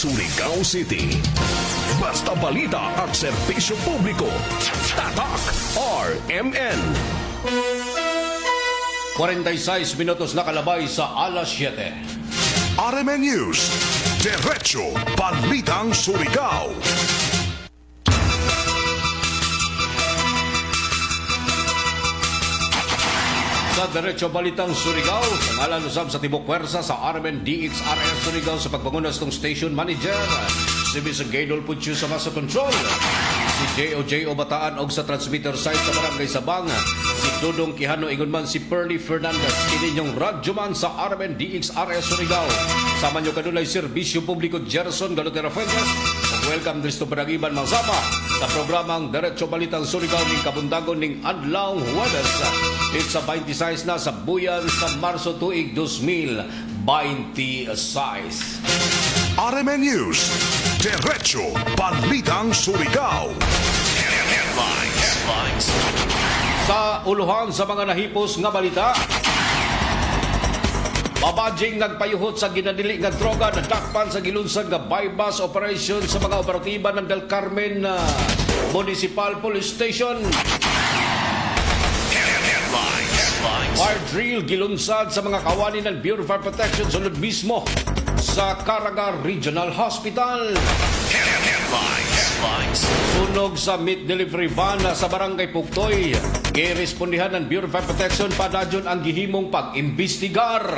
Surigao City. Basta balita at serbisyo publiko. Tatak RMN. 46 minutos na kalabay sa alas 7. RMN News. Diretso Balitang Surigao. Sa Diretso Balitang Surigao, sa ngalan usab sa Tibok Pwersa sa RMN DXRS Surigao sa pagpangunas ng station manager, si Mr. Gaydol Pucho sa Masa Control, si J.O. Bataan og sa transmitter site sa Barangay Sabang, si Dudong Quijano ingon si Pearly Fernandez, kininyong radyoman sa RMN DXRS Surigao. Sama nyo kanulay Serbisyo Publiko Gerson Galotera Fuentes, welcome Dristo Panagiban Mangsama sa programang Diretso Balitang Surigao ning kabundagon ning Adlaw Huwebes. It's sa 26 na sa buyan sa Marso tuig 2026. RMN News. Diretso Balitang Surigao. Headlines. Sa uluhan sa mga nahipos nga balita, mabadjing nagpayuhot sa ginadili nga droga na dakpan sa gilunsad nga bypass operation sa mga operatiba ng Del Carmen Municipal Police Station. Fire drill gilunsad sa mga kawani ng Bureau of Fire Protection sulod mismo sa Caraga Regional Hospital. Sunog sa meat delivery van sa Barangay Puktoy. Girespondihan ng Bureau of Fire Protection padadyon ang gihimong pag-imbestigar.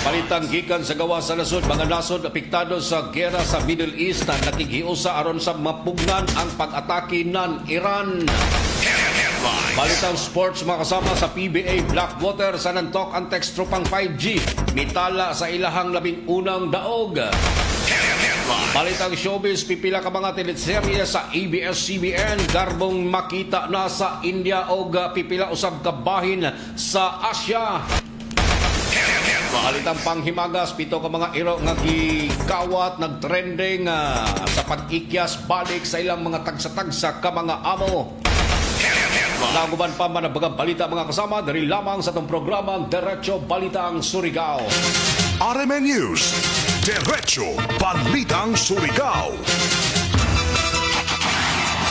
Palitang gikan sa gawa sa nasod, mga nasod apektado sa gera sa Middle East na nakikhiusa aron sa mapugnan ang pag-atake ng Iran. Balitang sports mga kasama sa PBA Blackwater sa nantok ang tekstropang 5G. Mitala sa ilahang 11 daog. Balitang showbiz, pipila ka mga teleserye sa ABS-CBN. Garbong makita na sa India o pipila usab kabahin sa Asia. Balitang panghimagas, pito ka mga iro nga gikawat, nagtrending sa pag-ikyas balik sa ilang mga tagsa-tagsa ka mga amo. Naguban pa man ang balita mga kasama, dari lamang sa itong programang Diretso Balitang Surigao. RMN News. Diretso Balitang Surigao.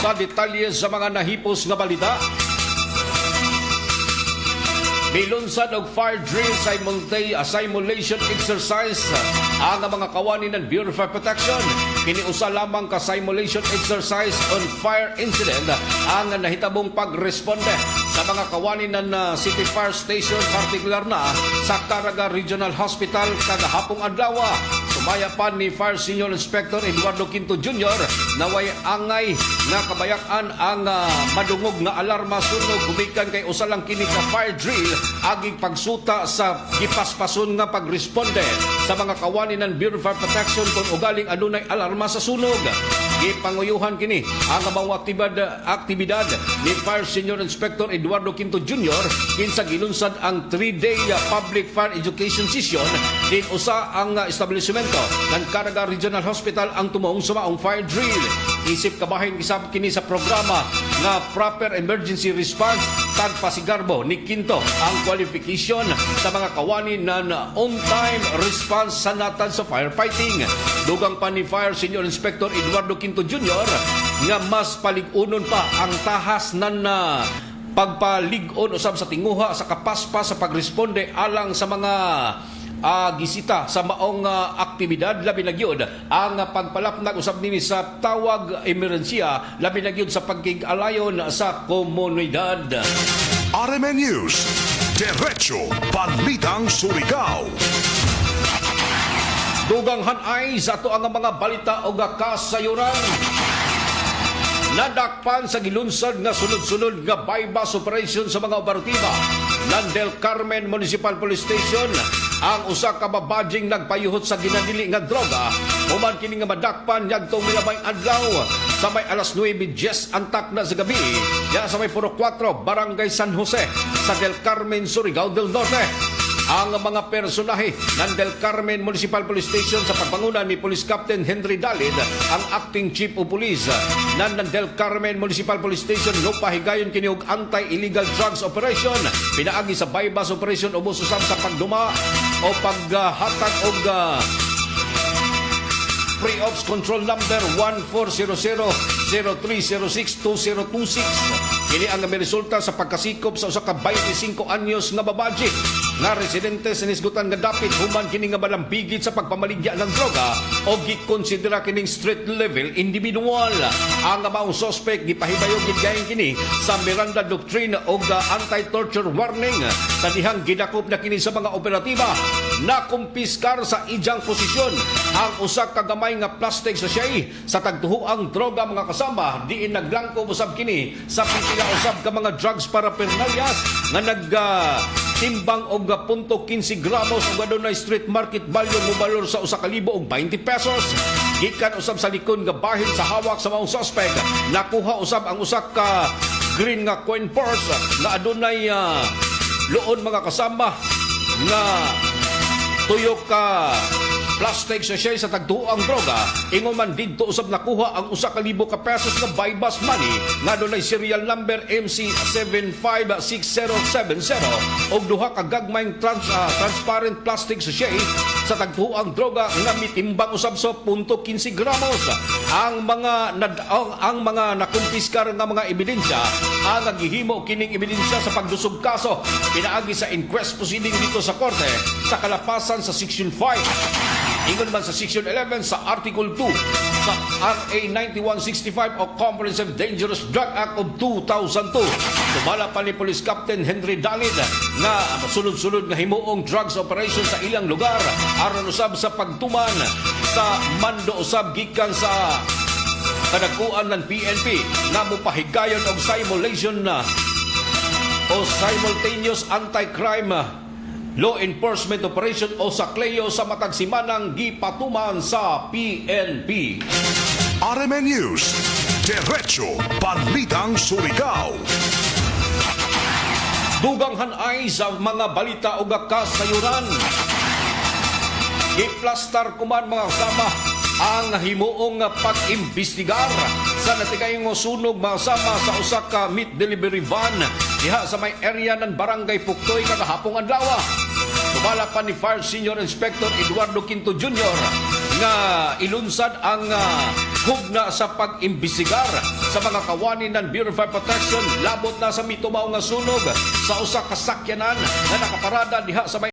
Sa detalye sa mga nahipos nga balita, milunsad og fire drill simulation exercise ang mga kawani ng Bureau of Fire Protection. Kiniusa lamang ka simulation exercise on fire incident ang nahitabong pagresponde sa mga kawani ng City Fire Station, partikular na sa Caraga Regional Hospital kagahapong adlaw. Sumaya pa ni Fire Senior Inspector Eduardo Quinto Jr. na way angay nga kabayakan ang madungog nga alarma sunog gumikan kay usa lang kini ka fire drill aging pagsuta sa gipaspason nga pagresponde sa mga kawani ng Bureau of Fire Protection kung ugaling adunay alarma sa sunog. Gipanguyuhan kini ang mga aktibidad ni Fire Senior Inspector Eduardo Quinto Jr. kinsa gilunsad ang 3-day public fire education session din usa ang establishmento ng Caraga Regional Hospital ang tumong sa maong fire drill. Isip kabahin kisab kini sa programa na proper emergency response tagpasigarbo ni Quinto ang qualification sa mga kawani na on-time response sa natad sa firefighting. Dugang pa ni Fire Senior Inspector Eduardo Quinto Jr. nga mas palig-unon pa ang tahas na pagpalig-on usab sa tinguha sa kapaspa sa pagresponde alang sa mga gisita sa maong aktibidad, labi na gyud ang pagpalapnag usab nini sa tawag emerhensiya, labi na gyud sa pagkig-alayon sa komunidad. RMN News. Diretso Balitang Surigao. Dugang hanay sa ato ang mga balita o kasayuran. Nadakpan sa gilunsad nga sunod-sunod nga bypass operation sa mga operatiba ng Del Carmen Municipal Police Station ang usa ka babadjing nagpayuhot sa ginadili nga droga. Human kini nga madakpan yagtong milabay adlaw sa may alas 9:10 antak na sa gabi ya sa may Puro 4 Barangay San Jose sa Del Carmen, Surigao del Norte. Ang mga personahe ng Del Carmen Municipal Police Station sa pagpanguna ni Police Captain Henry Dalid, ang Acting Chief of Police ng Del Carmen Municipal Police Station, lupahigayon kini og anti-illegal drugs operation, pinaagi sa bypass operation o mususan sa pagduma o paghatag og Pre-Ops Control Number 1400-0306-2026. Kini ang resulta sa pagkasikop sa usa ka 25 anyos nga babaji nga residente sa nisgutan nga dapit human kini nga malambigit sa pagpamaligya ng droga o gikonsidera kining street level individual. Ang maong suspect gipahibayog gid kini sa Miranda Doctrine o anti-torture warning sa dihang gidakop na kini sa mga operatiba na kumpiskar sa ijang posisyon ang usa ka gamay nga plastic sachet sa tagtuhoang droga mga kasama diin naglangko usab kini sa pipila usab ka mga drugs paraphernalias nga timbang og punto 15 gramos ug adunay street market value mo balor sa 1,020 pesos. Gikan usab sa likod nga bahin sa hawak sa maong suspect nakuha usab ang usa ka green nga coin purse nga adunay luon mga kasama nga tuyo ka plastic sachet sa tagtuang droga. Ingon man didto usab nakuha ang 1,000 ka pesos nga buy bus money nga dunay serial number MC756070 og duha ka gagmayng transparent plastic sachet sa tagtuang droga nga mitimbang usab sa 0.15 gramos. Ang mga nakumpiskar nga mga ebidensya ang gihimo kining ebidensya sa pagdusog kaso pinaagi sa inquest proceeding dito sa korte sa kalapasan sa Section 5. Ingon man sa Section 11 sa Article 2 sa RA 9165 o Comprehensive Dangerous Drug Act of 2002. Tumala pa ni Police Captain Henry Dalit nga sunod-sunod nga himuong drugs operation sa ilang lugar aron usab sa pagtuman sa mando usab gikan sa kadakuan ng PNP nga mopahigayon og simulation o simultaneous anti-crime law enforcement operation o sakleo sa matag simanang gipatuman sa PNP. RMN News, Diretso Balitang Surigao. Dugang hanay sa mga balita o kasayuran. Giplastar kuman mga kasama ang himuong pag-imbestigar sa natigayong sunog mga kasama sa usa ka meat delivery van diha sa may area ng Barangay Puktoy kakahapong adlaw. Tumala pa ni Fire Senior Inspector Eduardo Quinto Jr. nga ilunsad ang hugna sa pag-imbestigar sa mga kawani ng Bureau of Fire Protection labot na sa mitumaw nga sunog sa usa ka sakyanan na nakaparada diha sa may